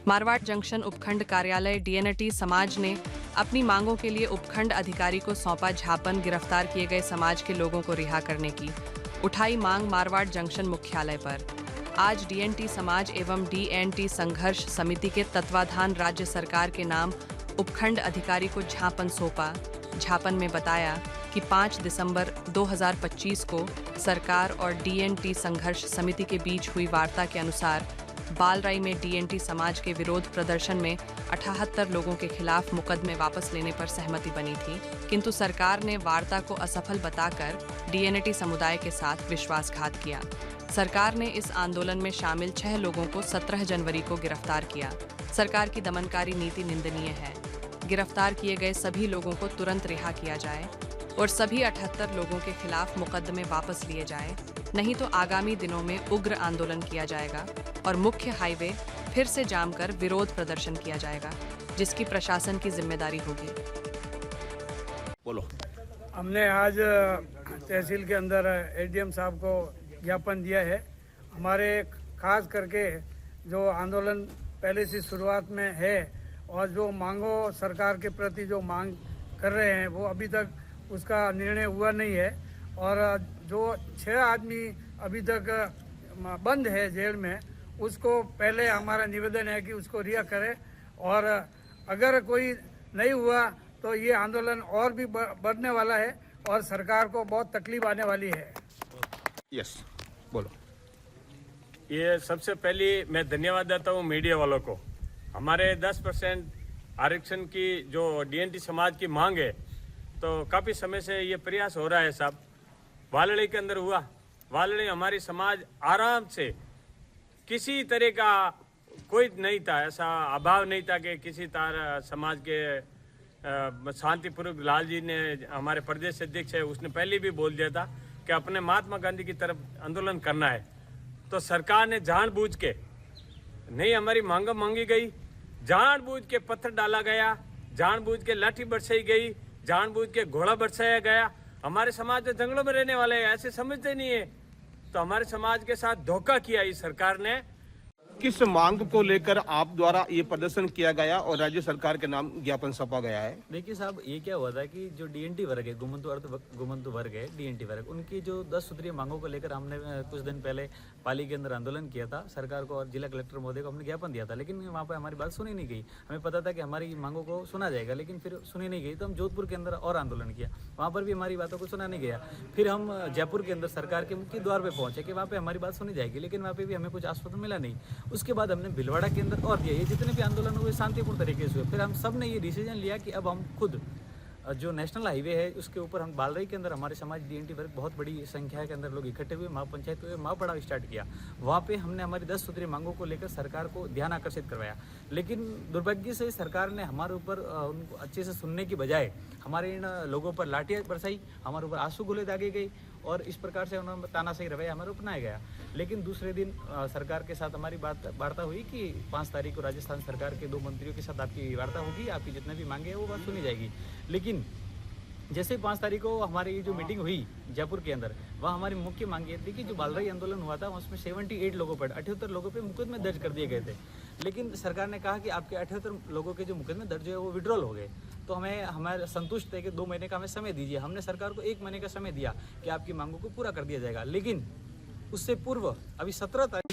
Marwar junction उपखंड कार्यालय DNT समाज ने अपनी मांगों के लिए उपखंड अधिकारी को सौंपा ज्ञापन। गिरफ्तार किए गए समाज के लोगों को रिहा करने की उठाई मांग। मारवाड़ जंक्शन मुख्यालय पर आज डीएनटी समाज एवं डीएनटी संघर्ष समिति के तत्वाधान राज्य सरकार के नाम उपखंड अधिकारी को ज्ञापन सौंपा। ज्ञापन में बताया कि 5 दिसंबर 2025 को सरकार और डीएनटी संघर्ष समिति के बीच हुई वार्ता के अनुसार बालराई में डीएनटी समाज के विरोध प्रदर्शन में 78 लोगों के खिलाफ मुकदमे वापस लेने पर सहमति बनी थी, किंतु सरकार ने वार्ता को असफल बताकर डीएनटी समुदाय के साथ विश्वासघात किया। सरकार ने इस आंदोलन में शामिल 6 लोगों को 17 जनवरी को गिरफ्तार किया। सरकार की दमनकारी नीति निंदनीय है। गिरफ्तार किए गए सभी लोगों को तुरंत रिहा किया जाए और सभी 78 लोगों के खिलाफ मुकदमे वापस लिए जाए, नहीं तो आगामी दिनों में उग्र आंदोलन किया जाएगा और मुख्य हाईवे फिर से जाम कर विरोध प्रदर्शन किया जाएगा, जिसकी प्रशासन की जिम्मेदारी होगी। बोलो। हमने आज तहसील के अंदर एडीएम साहब को ज्ञापन दिया है। हमारे खास करके जो आंदोलन पहले से शुरुआत में है और जो मांगों सरकार के प्रति जो मांग कर रहे हैं वो अभी तक उसका निर्णय हुआ नहीं है और जो 6 आदमी अभी तक बंद है जेल में, उसको पहले हमारा निवेदन है कि उसको रिहा करें और अगर कोई नहीं हुआ तो ये आंदोलन और भी बढ़ने वाला है और सरकार को बहुत तकलीफ आने वाली है। यस, बोलो। ये सबसे पहले मैं धन्यवाद देता हूँ मीडिया वालों को। हमारे 10% आरक्षण की जो डीएनटी समाज की मांग है, तो काफ़ी समय से ये प्रयास हो रहा है साहब। वालड़ी के अंदर हुआ, वालड़ी हमारी समाज आराम से किसी तरह का कोई नहीं था, ऐसा अभाव नहीं था कि किसी तरह समाज के शांतिपूर्वक। लाल जी ने, हमारे प्रदेश अध्यक्ष है, उसने पहले भी बोल दिया था कि अपने महात्मा गांधी की तरफ आंदोलन करना है। तो सरकार ने जानबूझ के नहीं हमारी मांग मांगी गई, जानबूझ के पत्थर डाला गया, जानबूझ के लाठी बरसाई गई, जानबूझ के घोड़ा बरसाया गया। हमारे समाज तो जंगलों में रहने वाले हैं, ऐसे समझते नहीं है। तो हमारे समाज के साथ धोखा किया इस सरकार ने। किस मांग को लेकर आप द्वारा ये प्रदर्शन किया गया और राज्य सरकार के नाम ज्ञापन सौंपा गया है? देखिए साहब, ये क्या हुआ था कि जो डीएनटी वर्ग है, गुमंतु वर्ग है, डीएनटी वर्ग, उनकी जो 10 सूत्रीय मांगों को लेकर हमने कुछ दिन पहले पाली के अंदर आंदोलन किया था। सरकार को और जिला कलेक्टर महोदय को हमने ज्ञापन दिया था, लेकिन वहाँ पर हमारी बात सुनी नहीं गई। हमें पता था कि हमारी मांगों को सुना जाएगा, लेकिन फिर सुनी नहीं गई। तो हम जोधपुर के अंदर और आंदोलन किया, वहाँ पर भी हमारी बातों को सुना नहीं गया। फिर हम जयपुर के अंदर सरकार के मुख्य द्वार पर पहुँचे कि वहाँ पर हमारी बात सुनी जाएगी, लेकिन वहाँ पर भी हमें कुछ आश्वासन मिला नहीं। उसके बाद हमने भिलवाड़ा के अंदर और दिया। ये जितने भी आंदोलन हुए शांतिपूर्ण तरीके से हुए। फिर हम सब ने ये डिसीजन लिया कि अब हम खुद जो नेशनल हाईवे है उसके ऊपर हम बालराई के अंदर हमारे समाज डीएनटी वर्ग बहुत बड़ी संख्या के अंदर लोग इकट्ठे हुए, महापंचायत हुए, महापड़ाव स्टार्ट किया। वहाँ पे हमने हमारी 10 सूत्रीय मांगों को लेकर सरकार को ध्यान आकर्षित करवाया, लेकिन दुर्भाग्य से सरकार ने हमारे ऊपर उनको अच्छे से सुनने की बजाय हमारे इन लोगों पर लाठियाँ बरसाई, हमारे ऊपर आंसू गोले दागे गई और इस प्रकार से उन्होंने तानाशाही रवैया हमारे अपनाया गया। लेकिन दूसरे दिन सरकार के साथ हमारी वार्ता हुई कि 5 तारीख को राजस्थान सरकार के 2 मंत्रियों के साथ आपकी वार्ता होगी, आपकी जितने भी मांगे हैं वो बात सुनी जाएगी। लेकिन जैसे 5 तारीख को हमारी जो मीटिंग हुई जयपुर के अंदर, वहाँ हमारी मुख्य मांग ये थी कि जो बालराई आंदोलन हुआ था उसमें 78 लोगों पर 78 लोगों पे मुकदमे दर्ज कर दिए गए थे। लेकिन सरकार ने कहा कि आपके 78 लोगों के जो मुकदमे दर्ज है वो विड्रॉल हो गए। तो हमारे संतुष्ट थे कि 2 महीने का हमें समय दीजिए। हमने सरकार को 1 महीने का समय दिया कि आपकी मांगों को पूरा कर दिया जाएगा। लेकिन उससे पूर्व अभी 17 तारीख